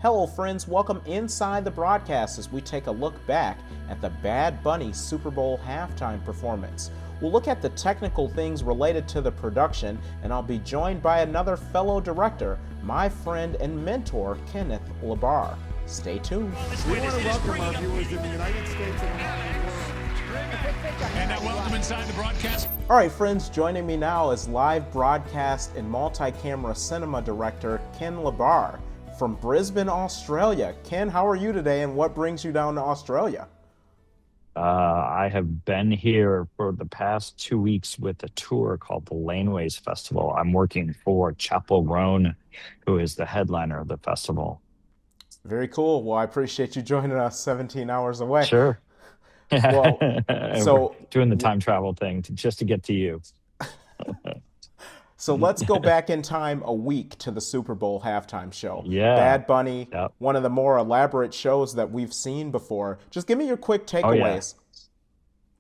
Hello friends, welcome inside the broadcast as we take a look back at the Bad Bunny Super Bowl halftime performance. We'll look at the technical things related to the production, and I'll be joined by another fellow director, my friend and mentor, Kenneth LaBarre. Stay tuned. We want to welcome our viewers in the United States and around the world. And now welcome inside the broadcast. All right, friends, joining me now is live broadcast and multi-camera cinema director Ken LaBarre from Brisbane, Australia. Ken, how are you today, and what brings you down to Australia? I have been here for the past 2 weeks with a tour called the Laneways Festival. I'm working for Chapel Roan, who is the headliner of the festival. Very cool. Well, I appreciate you joining us 17 hours away. Sure. Well, so we're doing the time travel thing just to get to you. So let's go back in time a week to the Super Bowl halftime show. Yeah. Bad Bunny, Yep. one of the more elaborate shows that we've seen before. Just give me your quick takeaways.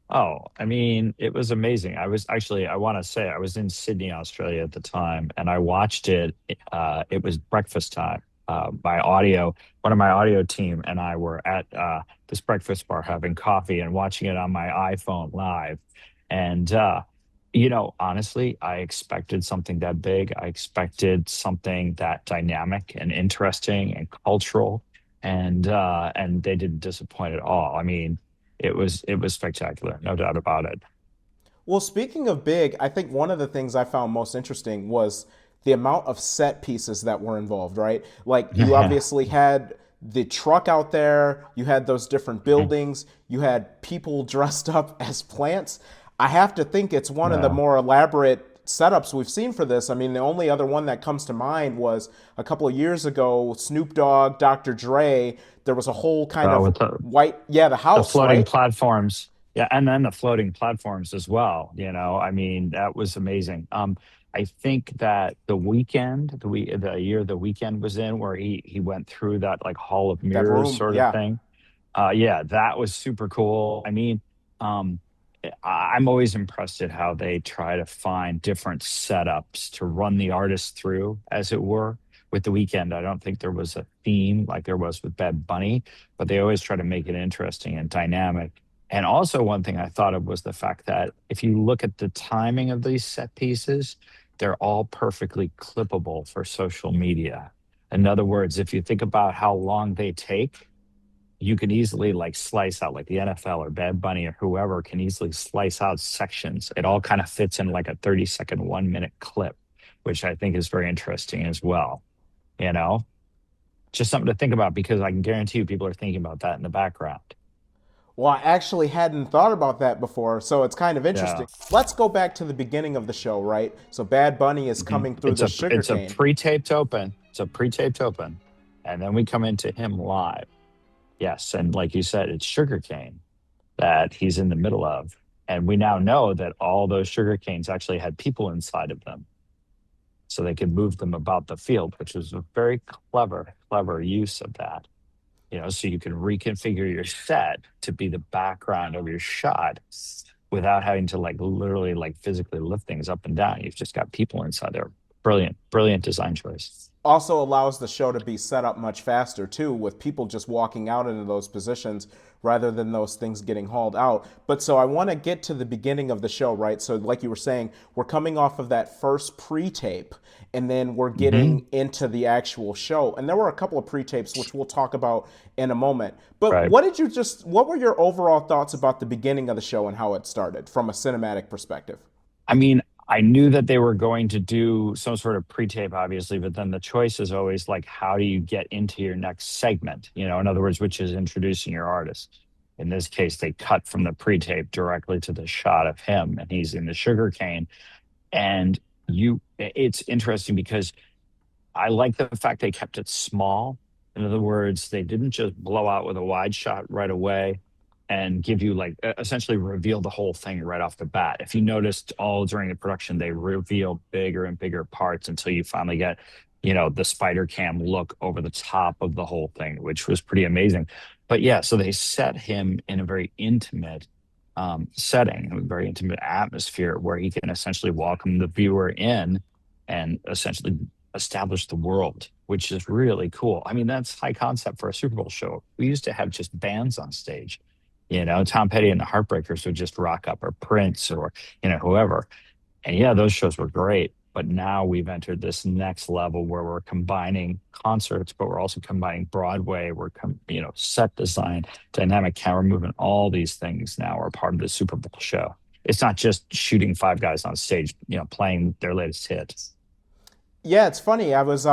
I mean, it was amazing. I want to say I was in Sydney, Australia at the time, and I watched it. It was breakfast time. One of my audio team and I were at this breakfast bar having coffee and watching it on my iPhone live. And, honestly, I expected something that big. I expected something that dynamic and interesting and cultural, and they didn't disappoint at all. I mean, it was spectacular, no doubt about it. Well, speaking of big, I think one of the things I found most interesting was the amount of set pieces that were involved, right? Like you obviously had the truck out there, you had those different buildings, you had people dressed up as plants. I have to think it's one of the more elaborate setups we've seen for this. I mean, the only other one that comes to mind was a couple of years ago, Snoop Dogg, Dr. Dre, there was a whole kind of the house, the floating right? platforms. Yeah, and then the floating platforms as well. I mean, that was amazing. I think that the weekend, the year the weekend was in, where he went through that like Hall of Mirrors sort of thing. That was super cool. I mean, I'm always impressed at how they try to find different setups to run the artist through, as it were. With the weekend, I don't think there was a theme like there was with Bad Bunny, but they always try to make it interesting and dynamic. And also, one thing I thought of was the fact that if you look at the timing of these set pieces, they're all perfectly clippable for social media. In other words, if you think about how long they take, you can easily like slice out, like the NFL or Bad Bunny or whoever can easily slice out sections. It all kind of fits in like a 30-second, 1-minute clip, which I think is very interesting as well. Just something to think about, because I can guarantee you people are thinking about that in the background. Well, I actually hadn't thought about that before, so it's kind of interesting. Yeah. Let's go back to the beginning of the show, right? So Bad Bunny is coming through the sugarcane. It's a pre-taped open. And then we come into him live. Yes, and like you said, it's sugarcane that he's in the middle of. And we now know that all those sugarcanes actually had people inside of them, so they could move them about the field, which was a very clever use of that. So you can reconfigure your set to be the background of your shot without having to literally physically lift things up and down. You've just got people inside there. Brilliant design choice. Also allows the show to be set up much faster too, with people just walking out into those positions rather than those things getting hauled out. But so I want to get to the beginning of the show, right? So like you were saying, we're coming off of that first pre-tape, and then we're getting into the actual show. And there were a couple of pre-tapes, which we'll talk about in a moment. But what were your overall thoughts about the beginning of the show and how it started from a cinematic perspective? I mean, I knew that they were going to do some sort of pre-tape, obviously, but then the choice is always like, how do you get into your next segment? In other words, which is introducing your artist. In this case, they cut from the pre-tape directly to the shot of him, and he's in the sugarcane. And it's interesting because I like the fact they kept it small. In other words, they didn't just blow out with a wide shot right away and give you essentially reveal the whole thing right off the bat. If you noticed, all during the production, they reveal bigger and bigger parts until you finally get, the spider cam look over the top of the whole thing, which was pretty amazing. But yeah, so they set him in a very intimate setting, a very intimate atmosphere where he can essentially welcome the viewer in and essentially establish the world, which is really cool. I mean, that's high concept for a Super Bowl show. We used to have just bands on stage. Tom Petty and the Heartbreakers would just rock up, or Prince, or whoever. And yeah, those shows were great. But now we've entered this next level where we're combining concerts, but we're also combining Broadway. Set design, dynamic camera movement, all these things now are part of the Super Bowl show. It's not just shooting five guys on stage, playing their latest hits. Yeah, it's funny. I was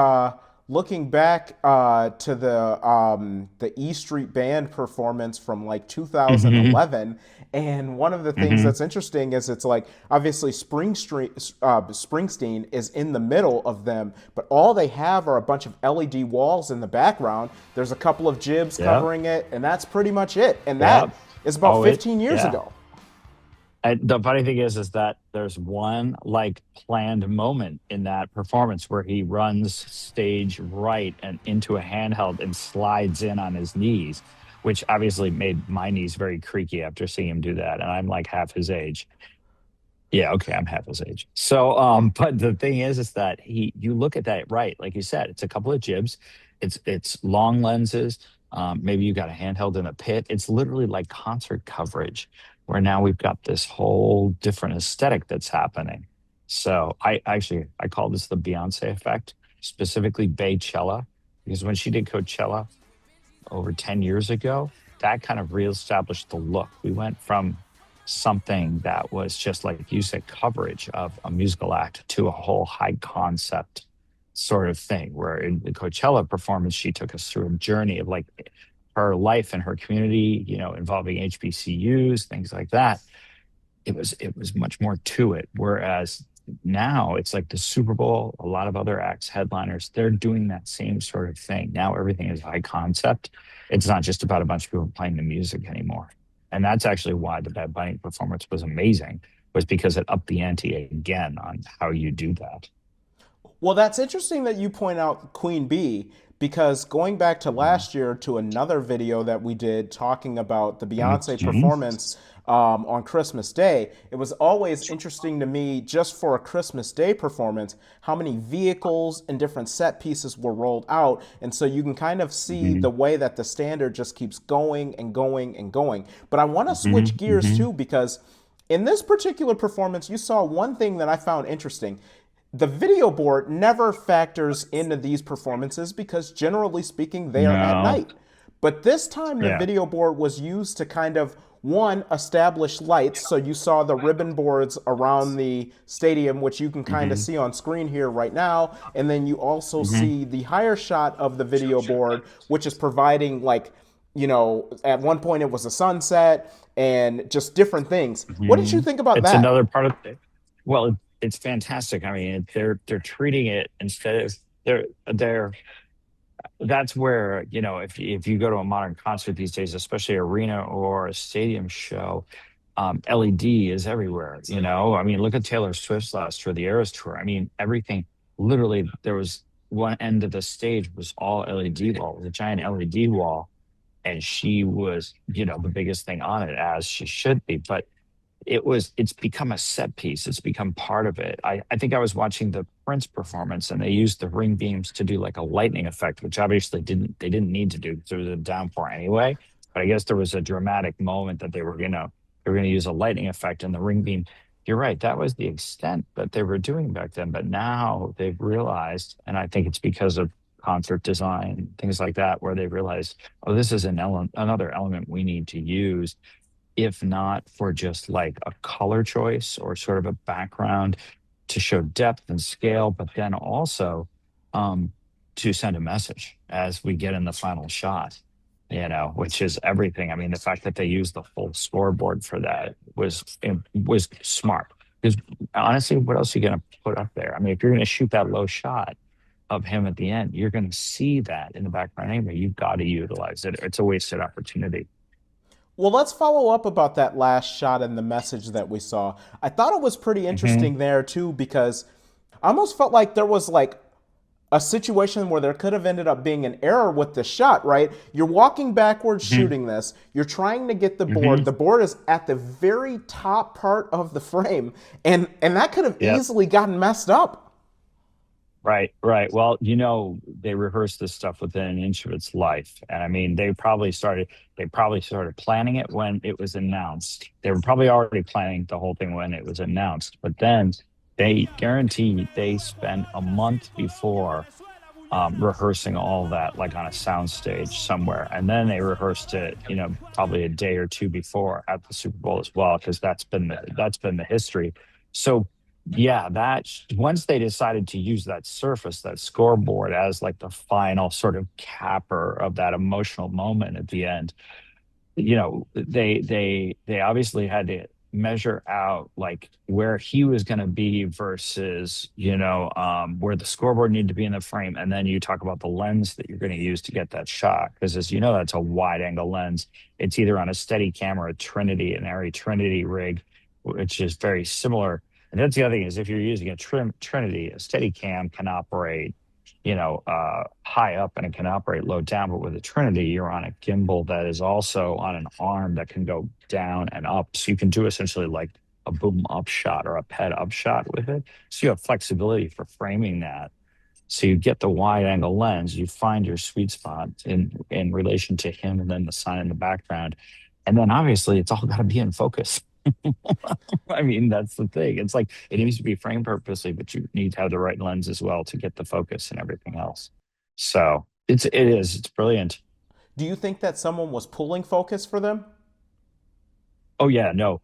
looking back to the E Street Band performance from like Hmm. 2011, and one of the things Hmm. that's interesting is it's like obviously Springsteen is in the middle of them, but all they have are a bunch of LED walls in the background. There's a couple of jibs Yeah. covering it, and that's pretty much it. And Yeah. that is about Oh, 15 years yeah. ago. The funny thing is that there's one like planned moment in that performance where he runs stage right and into a handheld and slides in on his knees, which obviously made my knees very creaky after seeing him do that. And I'm like half his age. Yeah, okay, I'm half his age. So, but the thing is that you look at that, right? Like you said, it's a couple of jibs, it's long lenses. Maybe you got a handheld in a pit. It's literally like concert coverage, where now we've got this whole different aesthetic that's happening. So, I call this the Beyonce effect, specifically Baychella, because when she did Coachella over 10 years ago, that kind of reestablished the look. We went from something that was just like you said, coverage of a musical act, to a whole high concept sort of thing. Where in the Coachella performance, she took us through a journey of like her life and her community, involving HBCUs, things like that. It was much more to it. Whereas now it's like the Super Bowl, a lot of other acts, headliners, they're doing that same sort of thing. Now everything is high concept. It's not just about a bunch of people playing the music anymore. And that's actually why the Bad Bunny performance was amazing, was because it upped the ante again on how you do that. Well, that's interesting that you point out Queen Bee, because going back to Mhm. last year to another video that we did talking about the Beyonce Mhm. performance on Christmas Day, it was always interesting to me, just for a Christmas Day performance, how many vehicles and different set pieces were rolled out. And so you can kind of see the Mhm. way that the standard just keeps going and going and going. But I want to switch Mhm. gears Mhm. too, because in this particular performance, you saw one thing that I found interesting. The video board never factors into these performances because, generally speaking, they are at No. night. But this time, the Yeah. video board was used to kind of, one, establish lights. So you saw the ribbon boards around the stadium, which you can kind of Mhm. see on screen here right now. And then you also Mhm. see the higher shot of the video board, which is providing, like, at one point it was a sunset and just different things. What did you Mhm. think about It's that? another part of it. Well, it's fantastic. I mean, they're treating it, instead of they're that's where, if you go to a modern concert these days, especially arena or a stadium show, LED is everywhere. I mean, look at Taylor Swift's last tour, the Eras tour. I mean, everything, literally, there was one end of the stage was all LED wall, it was a giant LED wall, and she was, the biggest thing on it, as she should be. But it's become a set piece. It's become part of it. I think I was watching the Prince performance, and they used the ring beams to do like a lightning effect, which obviously didn't need to do through the downpour anyway. But I guess there was a dramatic moment that they were gonna use a lightning effect in the ring beam. You're right, that was the extent that they were doing back then. But now they've realized, and I think it's because of concert design, things like that, where they realized, oh, this is another element we need to use, if not for just like a color choice or sort of a background to show depth and scale, but then also um, to send a message as we get in the final shot, which is everything. I mean, the fact that they used the full scoreboard for that was smart. Because honestly, what else are you going to put up there? I mean, if you're going to shoot that low shot of him at the end, you're going to see that in the background anyway. You've got to utilize it. It's a wasted opportunity. Well, let's follow up about that last shot and the message that we saw. I thought it was pretty Hmm. interesting there too, because I almost felt like there was like a situation where there could have ended up being an error with the shot, right? You're walking backwards Hmm. shooting this, you're trying to get the board. Hmm. The board is at the very top part of the frame, and that could have Yep. easily gotten messed up. Right, right. Well, they rehearsed this stuff within an inch of its life. And I mean, they probably started planning it when it was announced. They were probably already planning the whole thing when it was announced. But then they guaranteed they spent a month before rehearsing all that, like on a sound stage somewhere. And then they rehearsed it, probably a day or two before at the Super Bowl as well, because that's been the history. So yeah, once they decided to use that surface, that scoreboard, as like the final sort of capper of that emotional moment at the end, they obviously had to measure out like where he was going to be versus where the scoreboard needed to be in the frame. And then you talk about the lens that you're going to use to get that shot, because as you know, that's a wide angle lens. It's either on a steady camera, a Trinity, an Arri Trinity rig, which is very similar. And that's the other thing, is if you're using a Trinity, a steady cam can operate high up and it can operate low down. But with a Trinity, you're on a gimbal that is also on an arm that can go down and up. So you can do essentially like a boom up shot or a ped up shot with it. So you have flexibility for framing that. So you get the wide angle lens, you find your sweet spot in relation to him and then the sign in the background. And then obviously it's all got to be in focus. I mean, that's the thing. It's like it needs to be framed purposely, but you need to have the right lens as well to get the focus and everything else. So it's brilliant. Do you think that someone was pulling focus for them? Oh yeah, no,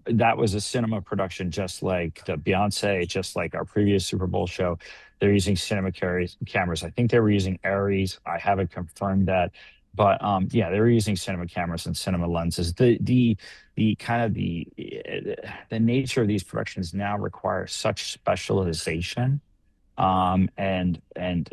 that was a cinema production, just like the Beyonce, just like our previous Super Bowl show. They're using cinema cameras. I think they were using Aries. I haven't confirmed that, but yeah, they were using cinema cameras and cinema lenses. The kind of the nature of these productions now require such specialization, and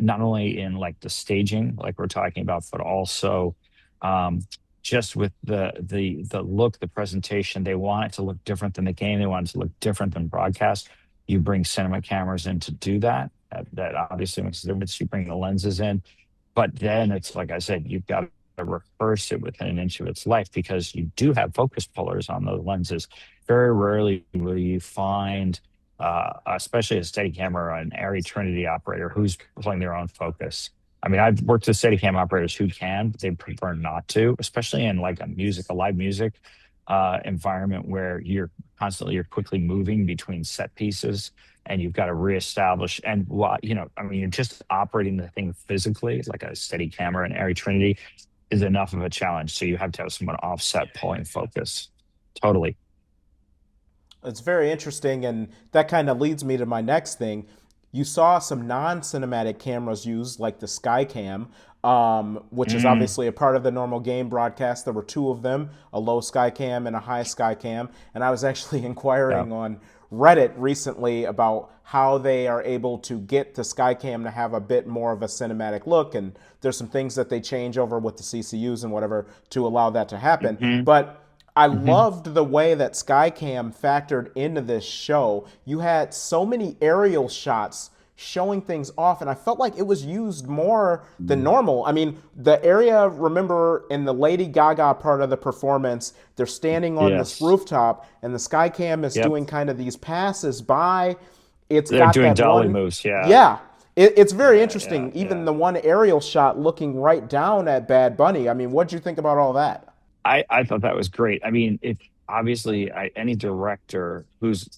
not only in like the staging like we're talking about, but also um just with the look, the presentation. They want it to look different than the game. They want it to look different than broadcast. You bring cinema cameras in to do that. That obviously makes a difference. You bring the lenses in, but then it's like I said, you've got to rehearse it within an inch of its life, because you do have focus pullers on those lenses. Very rarely will you find, especially a steady camera or an Arri Trinity operator, who's pulling their own focus. I mean, I've worked with Steadicam operators who can, but they prefer not to, especially in like a live music environment where you're quickly moving between set pieces, and you've got to reestablish. And I mean, you're just operating the thing physically, like a steady camera and Arri Trinity is enough of a challenge. So you have to have someone offset pulling focus. Totally. It's very interesting, and that kind of leads me to my next thing. You saw some non-cinematic cameras used, like the Skycam, which is Mm, obviously a part of the normal game broadcast. There were two of them, a low Skycam and a high Skycam. And I was actually yeah. inquiring on Reddit recently about how they are able to get the Skycam to have a bit more of a cinematic look. And there's some things that they change over with the CCUs and whatever to allow that to happen. Hmm. But I Hmm. loved the way that Skycam factored into this show. You had so many aerial shots showing things off, and I felt like it was used more than normal. I mean, the area, remember in the Lady Gaga part of the performance, they're standing on this Yes. rooftop, and the Skycam is Yep. doing kind of these passes by. It's They're got doing that dolly one, moves. Yeah. yeah. It's very Yeah. Yeah. interesting. Even Yeah. the one aerial shot looking right down at Bad Bunny. I mean, what'd you think about all that? I thought that was great. I mean, if obviously any director who's,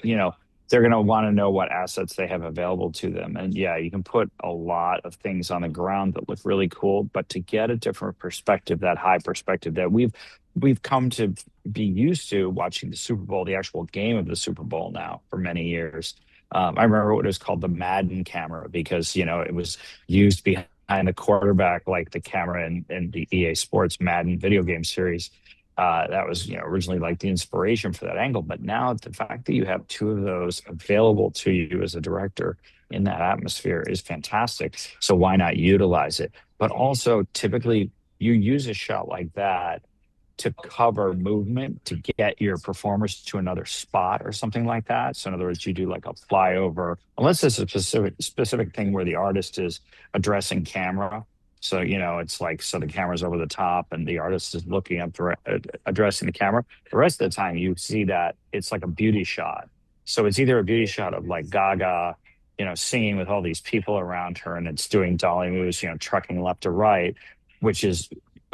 you know, they're going to want to know what assets they have available to them. And yeah, you can put a lot of things on the ground that look really cool, but to get a different perspective, that high perspective that we've come to be used to watching the Super Bowl, the actual game of the Super Bowl now for many years. I remember what it was called, the Madden camera, because it was used behind the quarterback, like the camera in the EA Sports Madden video game series. That was, originally like the inspiration for that angle. But now the fact that you have two of those available to you as a director in that atmosphere is fantastic. So why not utilize it? But also, typically, you use a shot like that to cover movement to get your performers to another spot or something like that. So in other words, you do like a flyover, unless it's a specific thing where the artist is addressing camera. So it's like, so the camera's over the top and the artist is looking up, addressing the camera. The rest of the time, you see that it's like a beauty shot. So it's either a beauty shot of like Gaga singing with all these people around her, and it's doing dolly moves, trucking left to right, which is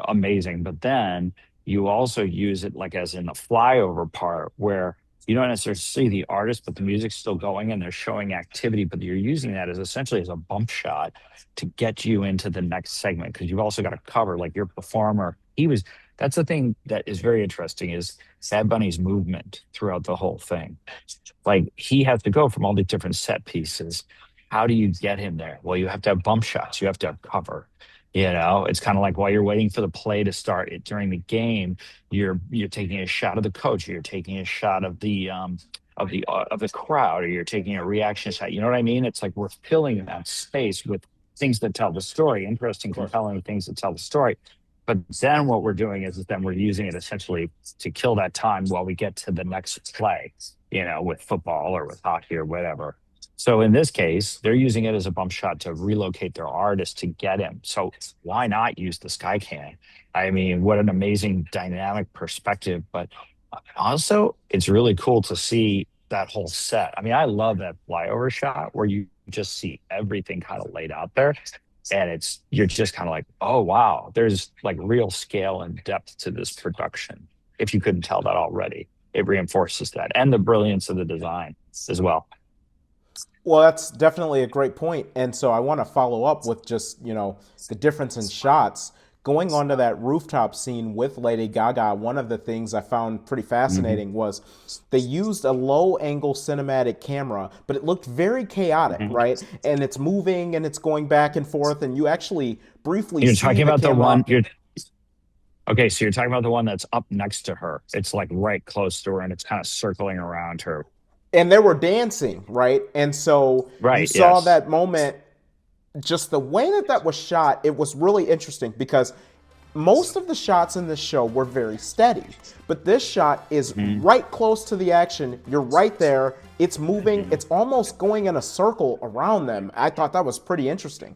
amazing. But then you also use it like as in the flyover part where you don't necessarily see the artist, but the music's still going and they're showing activity, but you're using that as essentially as a bump shot to get you into the next segment because you've also got to cover like your performer. That's the thing that is very interesting is Bad Bunny's movement throughout the whole thing. Like he has to go from all these different set pieces. How do you get him there? Well, you have to have bump shots. You have to have cover. It's kind of like while you're waiting for the play to start it during the game, you're taking a shot of the coach, or you're taking a shot of the crowd, or you're taking a reaction shot. You know what I mean? It's like we're filling that space with things that tell the story, interesting, compelling things that tell the story. But then what we're doing is then we're using it essentially to kill that time while we get to the next play, with football or with hockey or whatever. So in this case, they're using it as a bump shot to relocate their artist to get him. So why not use the Skycan? I mean, what an amazing dynamic perspective. But also, it's really cool to see that whole set. I mean, I love that flyover shot where you just see everything kind of laid out there. And you're just kind of like, oh, wow, there's like real scale and depth to this production. If you couldn't tell that already, it reinforces that and the brilliance of the design as well. Well, that's definitely a great point. And so I want to follow up with just, the difference in shots. Going onto that rooftop scene with Lady Gaga, one of the things I found pretty Hmm. fascinating was they used a low angle cinematic camera, but it looked very chaotic, Hmm. right? And it's moving and it's going back and forth, and you actually briefly You're see talking the about the camera. one you're okay. So you're talking about the one that's up next to her. It's like right close to her and it's kind of circling around her. And they were dancing, right? And so you Right. saw Yes. that moment, just the way that that was shot, it was really interesting because most of the shots in this show were very steady, but this shot is Hmm. right close to the action. You're right there. It's moving. It's almost going in a circle around them. I thought that was pretty interesting.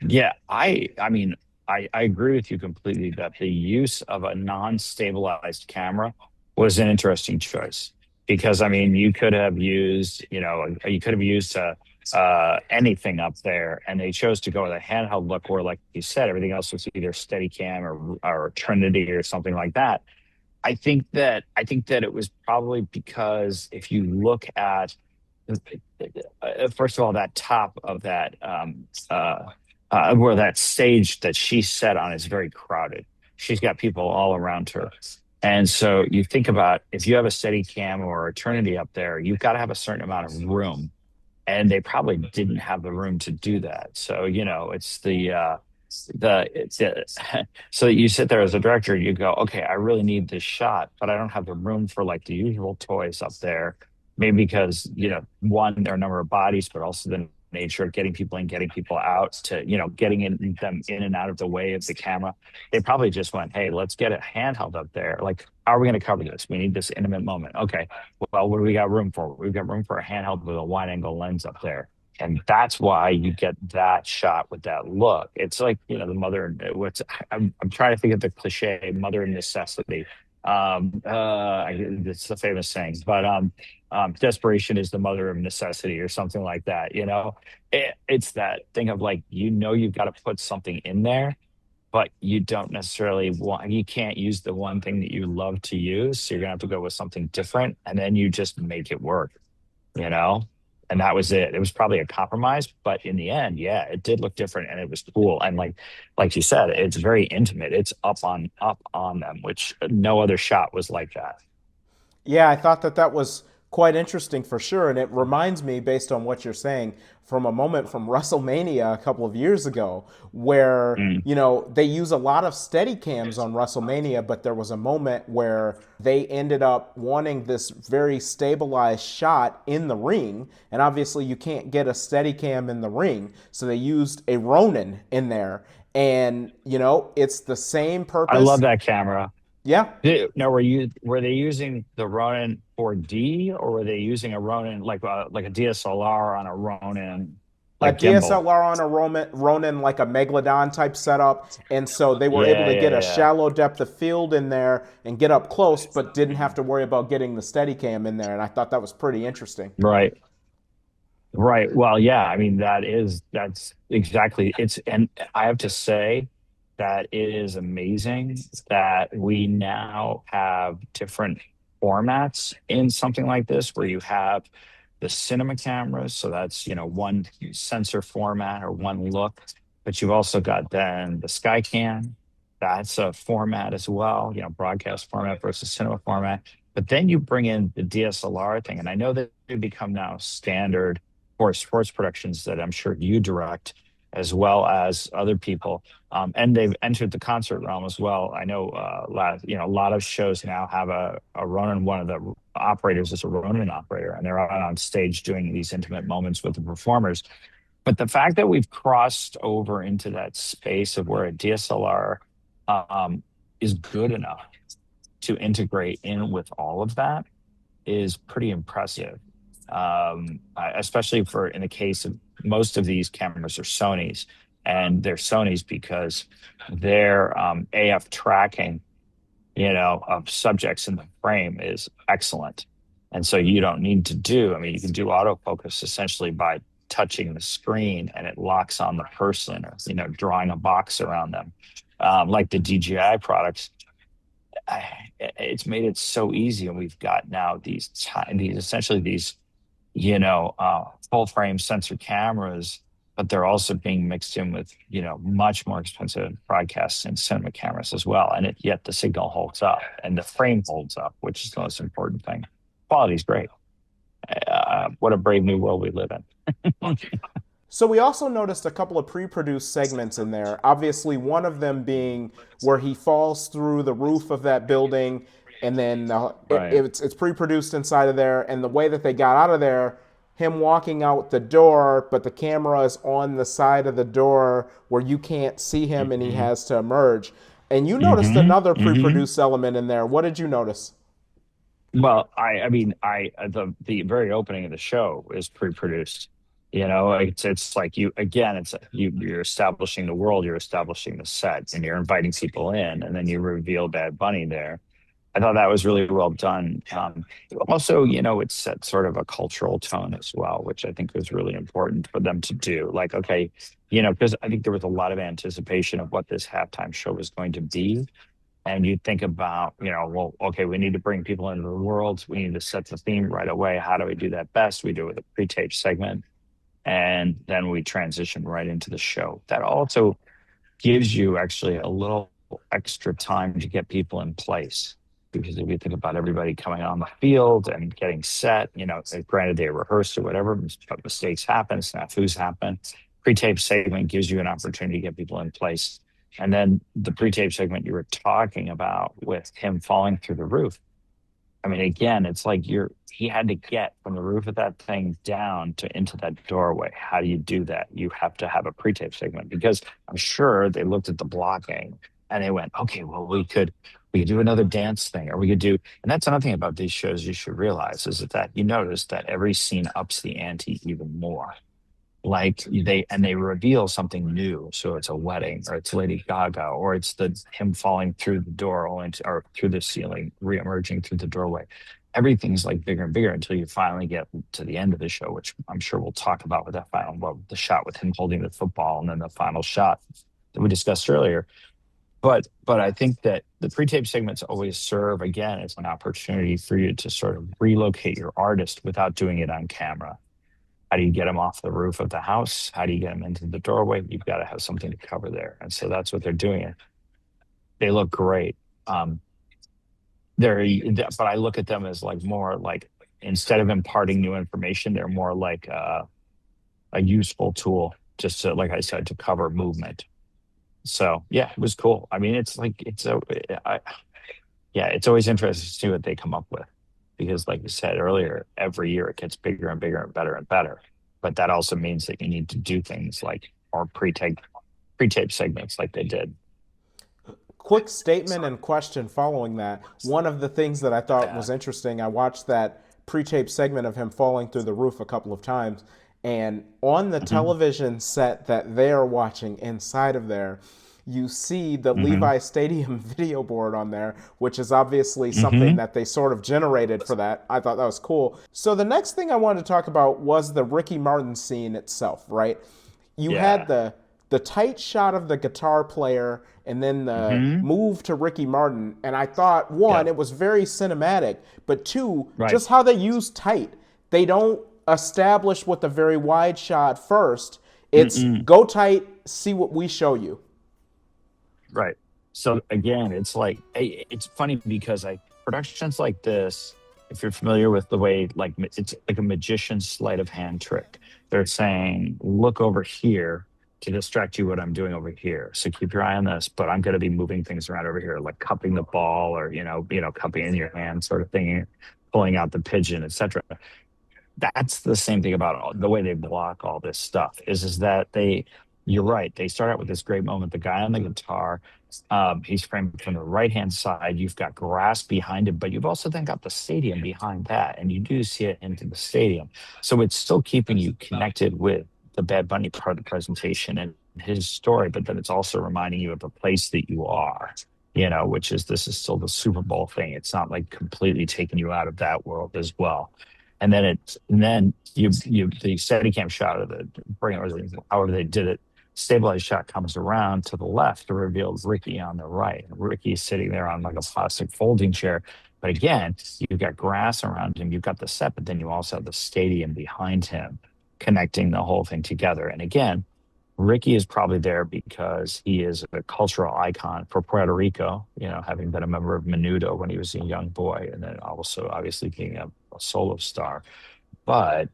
Yeah, I mean, I agree with you completely that the use of a non-stabilized camera was an interesting choice because I mean you could have used anything up there and they chose to go with a handheld look where like you said everything else was either Steadicam or Trinity or something like that. I think that it was probably because if you look at first of all, that top of that where that stage that she set on is very crowded. She's got people all around her. And so you think about if you have a steady cam or eternity up there, you've got to have a certain amount of room. And they probably didn't have the room to do that. So, it's the so you sit there as a director, you go, okay, I really need this shot, but I don't have the room for like the usual toys up there. Maybe because, one, there are a number of bodies, but also the nature of getting people in, getting people out to, getting them in and out of the way of the camera. They probably just went, hey, let's get a handheld up there. Like, how are we going to cover this? We need this intimate moment. Okay. Well, what do we got room for? We've got room for a handheld with a wide angle lens up there. And that's why you get that shot with that look. It's like, the mother, I'm trying to think of the cliche mother of necessity. It's the famous saying, but desperation is the mother of necessity or something like that. It's that thing of like, you've got to put something in there, but you don't necessarily you can't use the one thing that you love to use. So you're going to have to go with something different and then you just make it work, you know? And that was it. It was probably a compromise, but in the end, yeah, it did look different and it was cool. And like you said, it's very intimate. It's up on them, which no other shot was like that. Yeah, I thought that that was quite interesting for sure. And it reminds me, based on what you're saying, from a moment from WrestleMania a couple of years ago where, Mm. they use a lot of steady cams on WrestleMania, but there was a moment where they ended up wanting this very stabilized shot in the ring. And obviously, you can't get a steady cam in the ring. So they used a Ronin in there. And, it's the same I love purpose. that camera. Yeah, Now, were they using the Ronin 4D or were they using a Ronin like a DSLR on a Ronin a like gimbal? DSLR on a Ronin, like a Megalodon type setup. And so they were able Yeah, to get yeah, a yeah. shallow depth of field in there and get up close, but didn't have to worry about getting the Steadicam in there. And I thought that was pretty interesting. Right. Right. Well, yeah. I mean, that's exactly it's, and I have to say that it is amazing that we now have different formats in something like this where you have the cinema cameras. So that's, one sensor format or one look, but you've also got then the Skycam. That's a format as well, broadcast format versus cinema format. But then you bring in the DSLR thing, and I know that they become now standard for sports productions that I'm sure you direct as well as other people. And they've entered the concert realm as well. I know, a lot of shows now have a Ronin. One of the operators is a Ronin operator, and they're out on stage doing these intimate moments with the performers. But the fact that we've crossed over into that space of where a DSLR um, is good enough to integrate in with all of that is pretty impressive. Especially for in the case of most of these cameras are Sony's, and they're Sony's because their AF tracking, of subjects in the frame is excellent. And so you don't need to do, I mean, you can do autofocus essentially by touching the screen and it locks on the person or, drawing a box around them. Like the DJI products, it's made it so easy. And we've got now these essentially these full frame sensor cameras, but they're also being mixed in with, much more expensive broadcast and cinema cameras as well. And yet the signal holds up and the frame holds up, which is the most important thing. Quality is great. What a brave new world we live in. So we also noticed a couple of pre-produced segments in there. Obviously, one of them being where he falls through the roof of that building, and then Right. it's pre-produced inside of there. And the way that they got out of there, him walking out the door, but the camera is on the side of the door where you can't see him, and he hmm has to emerge. And you noticed hmm another hmm pre-produced element in there. What did you notice? Well, I mean, the very opening of the show is pre-produced. It's like you again, you're establishing the world, you're establishing the set, and you're inviting people in, and then you reveal Bad Bunny there. I thought that was really well done. Also, it set sort of a cultural tone as well, which I think was really important for them to do. Like, okay, because I think there was a lot of anticipation of what this halftime show was going to be, and you think about, well, okay, we need to bring people into the world. We need to set the theme right away. How do we do that best? We do it with a pre-tape segment, and then we transition right into the show. That also gives you actually a little extra time to get people in place. Because if you think about everybody coming on the field and getting set, granted they rehearsed or whatever, but mistakes happen, snafus happen. Pre-tape segment gives you an opportunity to get people in place. And then the pre-tape segment you were talking about with him falling through the roof. I mean, again, it's like he had to get from the roof of that thing down to into that doorway. How do you do that? You have to have a pre-tape segment because I'm sure they looked at the blocking and they went, okay, well, we could do another dance thing, or we could do, and that's another thing about these shows you should realize is that you notice that every scene ups the ante even more. Like they reveal something new. So it's a wedding, or it's Lady Gaga, or it's the him falling through the door or through the ceiling, reemerging through the doorway. Everything's like bigger and bigger until you finally get to the end of the show, which I'm sure we'll talk about with that final, well, the shot with him holding the football, and then the final shot that we discussed earlier. But I think that the pre-tape segments always serve again as an opportunity for you to sort of relocate your artist without doing it on camera. How do you get them off the roof of the house? How do you get them into the doorway? You've got to have something to cover there. And so that's what they're doing. They look great. Um, but I look at them as like more like instead of imparting new information, they're more like a useful tool just to, like I said, to cover movement. So yeah, it was cool. I mean, it's like I, yeah, it's always interesting to see what they come up with because, like you said earlier, every year it gets bigger and bigger and better and better. But that also means that you need to do things like or pre-tape segments like they did. Quick statement and question following that. One of the things that I thought Yeah. was interesting, I watched that pre-tape segment of him falling through the roof a couple of times, and on the Mhm. television set that they are watching inside of there, you see the Mm-hmm. Levi Stadium video board on there, which is obviously something Mm-hmm. that they sort of generated for that. I thought that was cool. So the next thing I wanted to talk about was the Ricky Martin scene itself, right? You had Yeah. the tight shot of the guitar player and then the Mm-hmm. move to Ricky Martin, and I thought one, Yep. it was very cinematic, but two, Right. just how they use tight. They don't establish with a very wide shot first. It's Mm-mm. go tight, see what we show you. Right. So again, it's like it's funny because productions like this, if you're familiar with the way it's like a magician's sleight of hand trick. They're saying, look over here to distract you what I'm doing over here. So keep your eye on this, but I'm going to be moving things around over here, like cupping the ball or cupping in your hand, sort of thing, pulling out the pigeon, etc. That's the same thing about the way they block all this stuff is that you're right, they start out with this great moment, the guy on the guitar, he's framed from the right hand side, you've got grass behind him, but you've also then got the stadium behind that, and you do see it into the stadium, so it's still keeping you connected with the Bad Bunny part of the presentation and his story, but then it's also reminding you of the place that you are, which is this is still the Super Bowl thing. It's not like completely taking you out of that world as well. And then you the Steadicam shot of the bring or however they did it, stabilized shot comes around to the left to reveal Ricky on the right. Ricky's sitting there on like a plastic folding chair. But again, you've got grass around him, you've got the set, but then you also have the stadium behind him connecting the whole thing together. And again, Ricky is probably there because he is a cultural icon for Puerto Rico, having been a member of Menudo when he was a young boy, and then also obviously being a solo star. But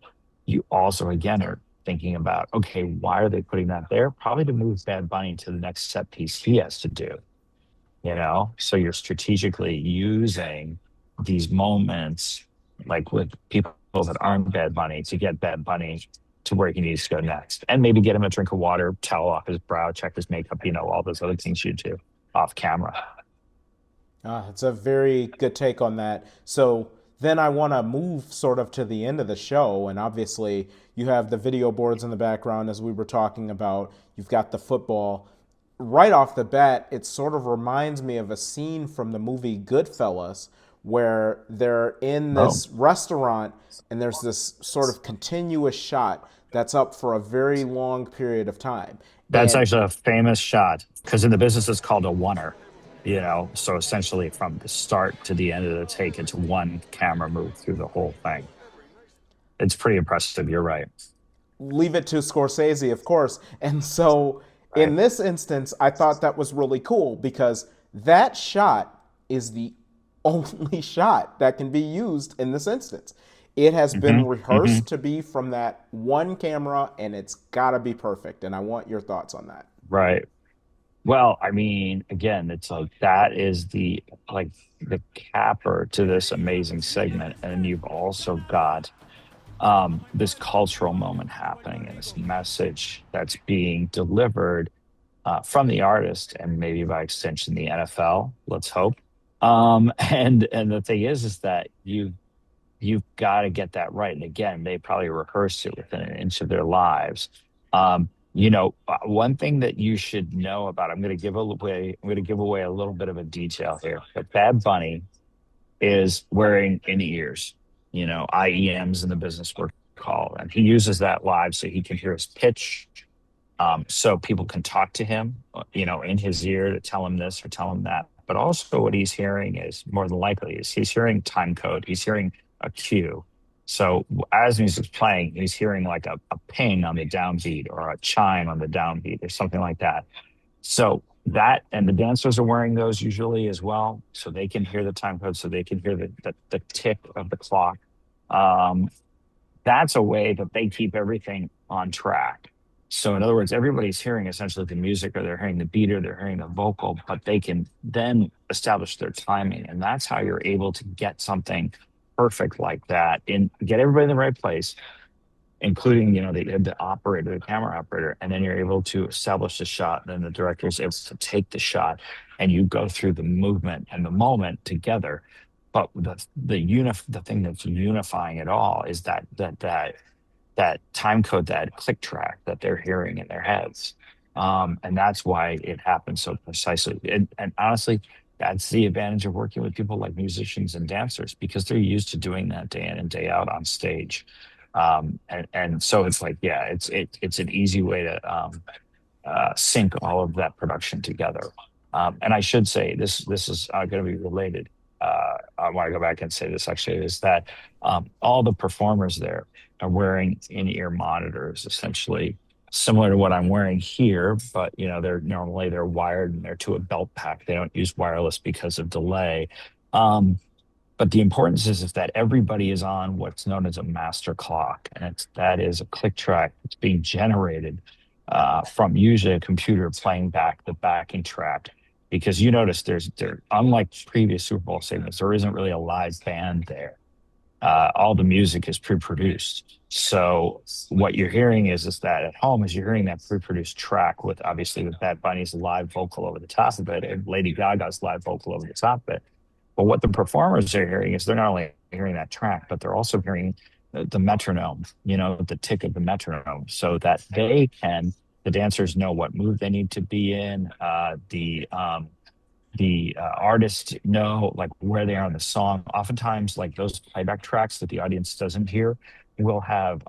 you also, again, are thinking about, okay, why are they putting that there? Probably to move Bad Bunny to the next set piece he has to do, So you're strategically using these moments, like with people that aren't Bad Bunny, to get Bad Bunny to where he needs to go next, and maybe get him a drink of water, towel off his brow, check his makeup, all those other things you do off camera. It's a very good take on that. So then I want to move sort of to the end of the show. And obviously, you have the video boards in the background, as we were talking about. You've got the football. Right off the bat, it sort of reminds me of a scene from the movie Goodfellas, where they're in Oh, this restaurant and there's this sort of continuous shot that's up for a very long period of time. that's And actually a famous shot because in the business it's called a oneer. So essentially from the start to the end of the take, it's one camera move through the whole thing. It's pretty impressive. You're right. leave it to Scorsese, of course. And so in Right. this instance, I thought that was really cool because that shot is the only shot that can be used in this instance. It has been Hmm. Hmm. rehearsed to be from that one camera and it's got to be perfect. And I want your thoughts on that. Right. Well, I mean, again, it's like that is the capper to this amazing segment, and you've also got this cultural moment happening and this message that's being delivered from the artist and maybe by extension the NFL. Let's hope. And the thing is that you've got to get that right. And again, they probably rehearsed it within an inch of their lives. One thing that you should know about, I'm going to give away a little bit of a detail here. But Bad Bunny is wearing in ears, IEMs in the business were called, and he uses that live so he can hear his pitch. So people can talk to him, in his ear to tell him this or tell him that. But also, what he's hearing is more than likely is he's hearing time code. He's hearing a cue. So as music's playing, he's hearing like a ping on the downbeat or a chime on the downbeat or something like that. So that and the dancers are wearing those usually as well, so they can hear the time code, so they can hear the tick of the clock. Um, that's a way that they keep everything on track. So in other words, everybody's hearing essentially the music or they're hearing the beat or they're hearing the vocal, but they can then establish their timing. And that's how you're able to get something perfect like that and get everybody in the right place, including, the operator, the camera operator. And then you're able to establish the shot. Then the director is able to take the shot and you go through the movement and the moment together. But the thing that's unifying it all is that time code, that click track that they're hearing in their heads. And that's why it happens so precisely. And honestly, that's the advantage of working with people like musicians and dancers because they're used to doing that day in and day out on stage. And so it's like, yeah, it's an easy way to sync all of that production together. And I should say this is going to be related. I want to go back and say this actually is that all the performers there are wearing in-ear monitors, essentially similar to what I'm wearing here, but they're wired and they're to a belt pack. They don't use wireless because of delay. Um, but the importance is that everybody is on what's known as a master clock, and that is a click track that's being generated from usually a computer playing back the backing track. Because you notice there unlike previous Super Bowl segments, there isn't really a live band there. All the music is pre-produced. So what you're hearing is that at home is you're hearing that pre-produced track with Bad Bunny's live vocal over the top of it and Lady Gaga's live vocal over the top of it. But what the performers are hearing is they're not only hearing that track, but they're also hearing the metronome, the tick of the metronome, so that the dancers know what move they need to be in. The artists know like where they are in the song. Oftentimes, like those playback tracks that the audience doesn't hear will have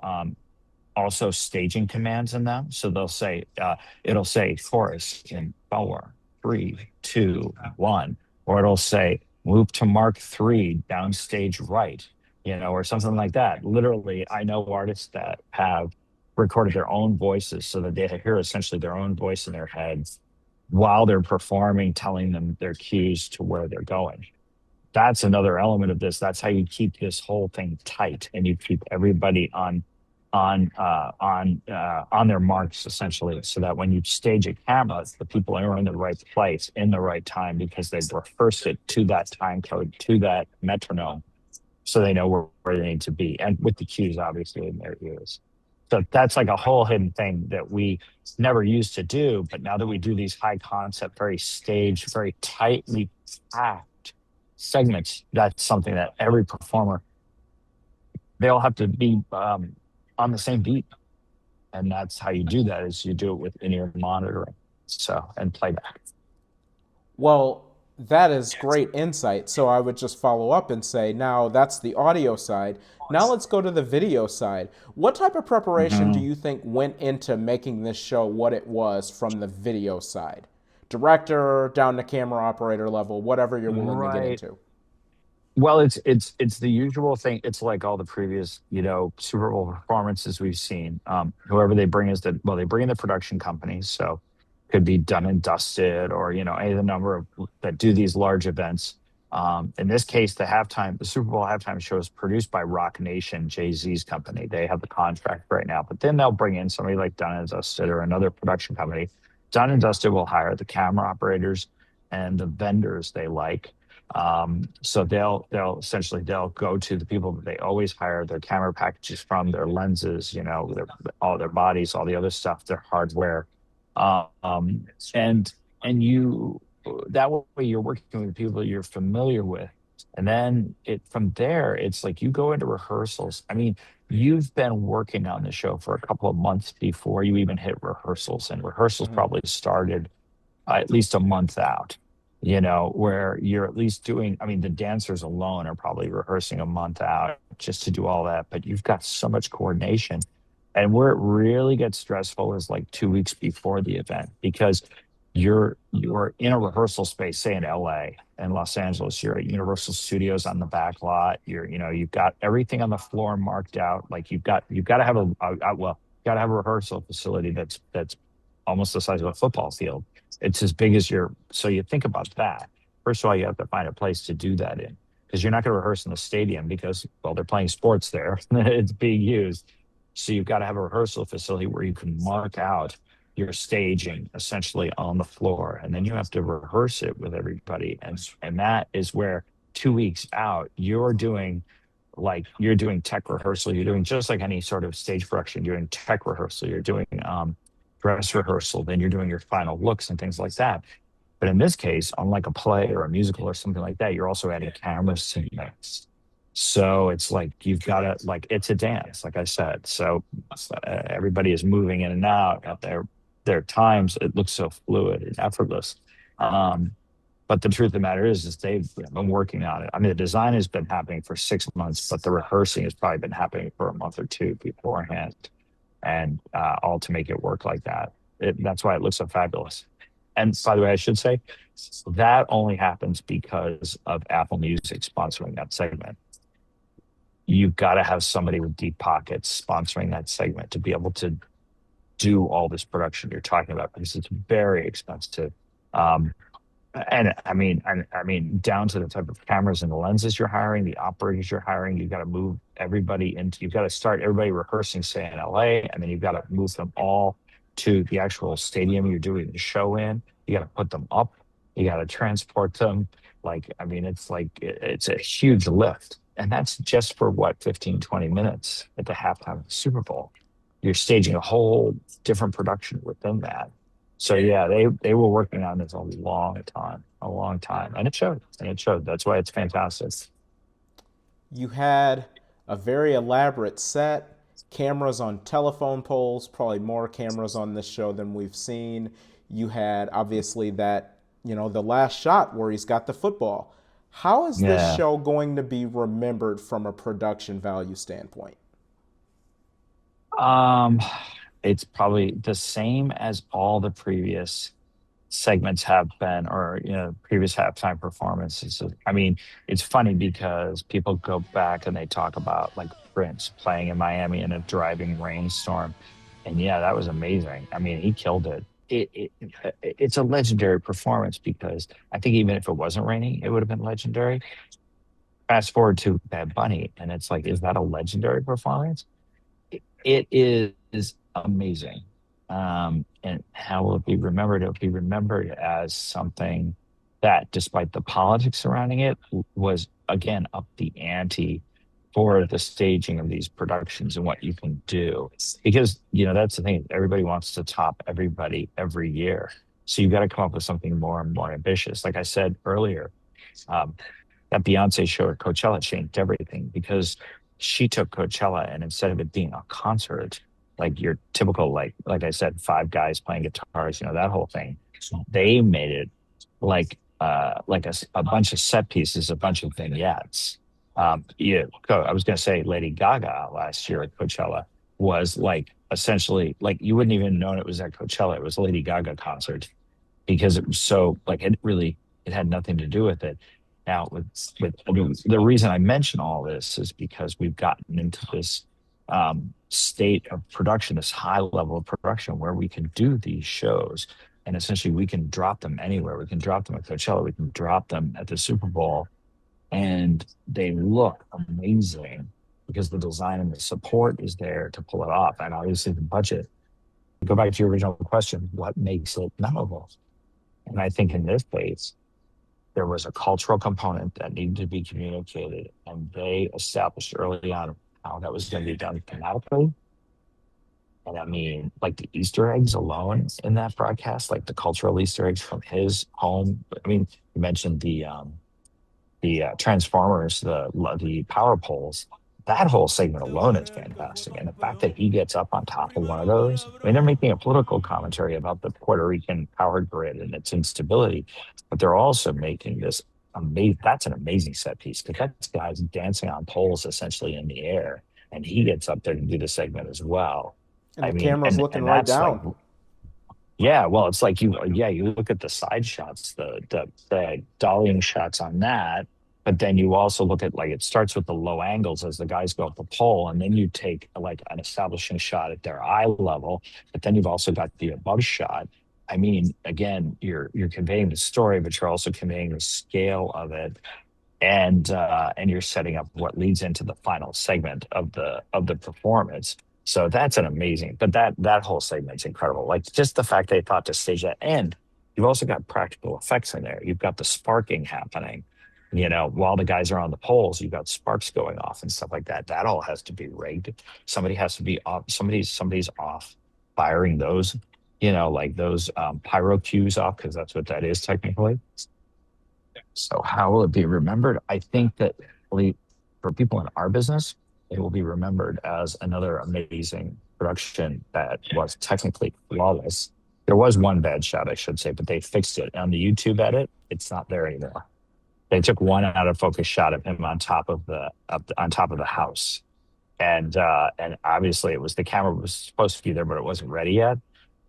also staging commands in them. So it'll say chorus in 4, 3, 2, 1, or it'll say move to mark 3, downstage right, or something like that. Literally, I know artists that have recorded their own voices so that they hear essentially their own voice in their heads while they're performing, telling them their cues to where they're going. That's another element of this. That's how you keep this whole thing tight, and you keep everybody on their marks essentially, so that when you stage a camera, the people are in the right place in the right time because they've rehearsed it to that time code, to that metronome, so they know where they need to be, and with the cues obviously in their ears. So that's like a whole hidden thing that we never used to do, but now that we do these high concept, very staged, very tightly packed segments, that's something that every performer, they all have to be on the same beat. And that's how you do that is you do it with in-ear monitoring. So, and playback. Well, that is great insight. So I would just follow up and say, now that's the audio side. Now let's go to the video side. What type of preparation do Mhm. you think went into making this show what it was from the video side? Director, down to camera operator level, whatever you're willing to get Right. into. Well, it's the usual thing. It's like all the previous, Super Bowl performances we've seen. Whoever they bring they bring in the production companies, so could be done and dusted, or any of the number of that do these large events. In this case, the Super Bowl halftime show is produced by Rock Nation, Jay-Z's company. They have the contract right now, but then they'll bring in somebody like Dun and Dusted or another production company. Dun and Dusted will hire the camera operators and the vendors they like. So they'll essentially they'll go to the people that they always hire their camera packages from, their lenses, all their bodies, all the other stuff, their hardware, um, and and you that way you're working with people you're familiar with, and then it from there it's like you go into rehearsals. I mean, you've been working on the show for a couple of months before you even hit rehearsals, and rehearsals Mhm. probably started at least a month out, where you're at least doing, I mean, the dancers alone are probably rehearsing a month out just to do all that, but you've got so much coordination. And where it really gets stressful is like 2 weeks before the event because you're in a rehearsal space, say in LA and Los Angeles, you're at Universal Studios on the back lot. You've got everything on the floor marked out. Like you've got to have got to have a rehearsal facility that's almost the size of a football field. It's as big as so you think about that. First of all, you have to find a place to do that in because you're not going to rehearse in the stadium because, well, they're playing sports there. It's being used. So you've got to have a rehearsal facility where you can mark out your staging essentially on the floor. And then you have to rehearse it with everybody. And that is where 2 weeks out, you're doing tech rehearsal. You're doing just like any sort of stage production, you're doing tech rehearsal, you're doing dress rehearsal, then you're doing your final looks and things like that. But in this case, unlike a play or a musical or something like that, you're also adding cameras to the mix. So it's like you've got to it's a dance, like I said. So everybody is moving in and out there. there are times it looks so fluid and effortless. Um, but the truth of the matter is they've been working on it. I mean, the design has been happening for 6 months, but the rehearsing has probably been happening for a month or two beforehand, and all to make it work like that. That's why it looks so fabulous. And by the way, I should say that only happens because of Apple Music sponsoring that segment. You've got to have somebody with deep pockets sponsoring that segment to be able to do all this production you're talking about, because it's very expensive. Um, and I mean, down to the type of cameras and the lenses you're hiring, the operators you're hiring. You've got to move everybody into. You've got to start everybody rehearsing, say in LA, and then you've got to move them all to the actual stadium you're doing the show in. You got to put them up. You got to transport them. Like, I mean, it's a huge lift, and that's just for what 15, 20 minutes at the halftime of the Super Bowl. You're staging a whole different production within that. So yeah, they were working on this a long time, and it showed. And it showed. That's why it's fantastic. You had a very elaborate set, cameras on telephone poles, probably more cameras on this show than we've seen. You had obviously that, the last shot where he's got the football. How is this Yeah. show going to be remembered from a production value standpoint? Um, it's probably the same as all the previous segments have been, or previous halftime performances. I mean, it's funny because people go back and they talk about like Prince playing in Miami in a driving rainstorm, and yeah, that was amazing. I mean, he killed it. It's a legendary performance because I think even if it wasn't raining, it would have been legendary. Fast forward to Bad Bunny, and it's like, is that a legendary performance? It is amazing. And how will it be remembered? It'll be remembered as something that, despite the politics surrounding it, was again up the ante for the staging of these productions and what you can do. Because, that's the thing. Everybody wants to top everybody every year. So you've got to come up with something more and more ambitious. Like I said earlier, um, that Beyonce show at Coachella changed everything because she took Coachella, and instead of it being a concert, like your typical, like I said, five guys playing guitars, that whole thing, they made it like a bunch of set pieces, a bunch of vignettes. Yeah, I was going to say Lady Gaga last year at Coachella was like essentially like you wouldn't even know it was at Coachella. It was a Lady Gaga concert because it was so like it had nothing to do with it. Now with I mean, the reason I mention all this is because we've gotten into this state of production, this high level of production where we can do these shows, and essentially we can drop them anywhere. We can drop them at Coachella, we can drop them at the Super Bowl, and they look amazing because the design and the support is there to pull it off, and obviously the budget. Go back to your original question: what makes it memorable? And I think in this case, there was a cultural component that needed to be communicated, and they established early on how that was going to be done thematically. And I mean, like the Easter eggs alone in that broadcast, like the cultural Easter eggs from his home. I mean, you mentioned the transformers, the power poles. That whole segment alone is fantastic, and the fact that he gets up on top of one of those. I mean, they're making a political commentary about the Puerto Rican power grid and its instability, but they're also making this amazing. That's an amazing set piece because that's guys dancing on poles essentially in the air, and he gets up there to do the segment as well. And I the mean, camera's and looking and right that's like, down. yeah, well, it's like you look at the side shots, the dollying shots on that, but then you also look at like it starts with the low angles as the guys go up the pole, and then you take like an establishing shot at their eye level, but then you've also got the above shot. I mean, again, you're conveying the story, but you're also conveying the scale of it, and you're setting up what leads into the final segment of the performance. So that's an amazing, but that whole segment's incredible. Like just the fact they thought to stage that, and you've also got practical effects in there. You've got the sparking happening. While the guys are on the poles, you've got sparks going off and stuff like that. That all has to be rigged. Somebody has to be off. Somebody's off firing those. Like those pyro cues off because that's what that is technically. So how will it be remembered? I think that really for people in our business, it will be remembered as another amazing production that was technically flawless. There was one bad shot, I should say, but they fixed it. On the YouTube edit, it's not there anymore. They took one out of focus shot of him on top of on top of the house, and obviously it was the camera was supposed to be there, but it wasn't ready yet.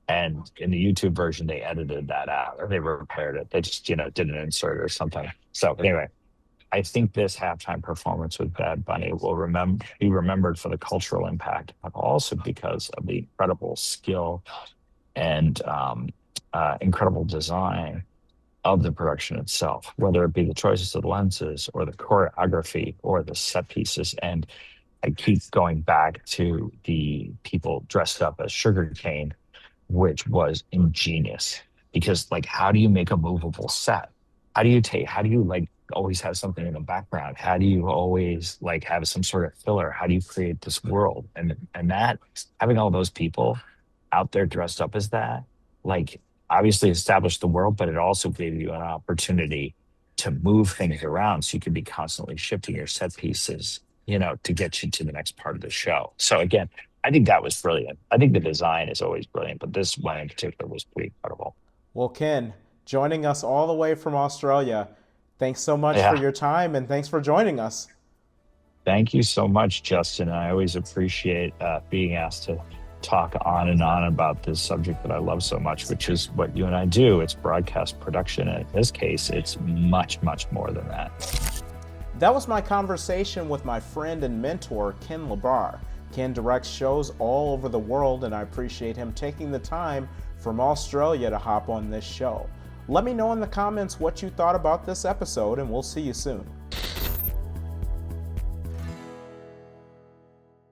And in the YouTube version, they edited that out, or they repaired it. They just did an insert or something. So anyway, I think this halftime performance with Bad Bunny will be remembered for the cultural impact, but also because of the incredible skill and incredible design of the production itself, whether it be the choices of lenses or the choreography or the set pieces. And I keep going back to the people dressed up as sugarcane, which was ingenious, because like, how do you make a movable set? How do you like always have something in the background? How do you always like have some sort of filler? How do you create this world? And that, having all those people out there dressed up as that, like, obviously established the world, but it also gave you an opportunity to move things around, so you could be constantly shifting your set pieces, to get you to the next part of the show. So again, I think that was brilliant. I think the design is always brilliant, but this one in particular was pretty incredible. Well, Ken, joining us all the way from Australia, thanks so much for Yeah. your time and thanks for joining us. Thank you so much, Justin. I always appreciate being asked to talk on and on about this subject that I love so much, which is what you and I do. It's broadcast production. And in this case, it's much, much more than that. That was my conversation with my friend and mentor, Ken LeBar. Ken directs shows all over the world, and I appreciate him taking the time from Australia to hop on this show. Let me know in the comments what you thought about this episode, and we'll see you soon.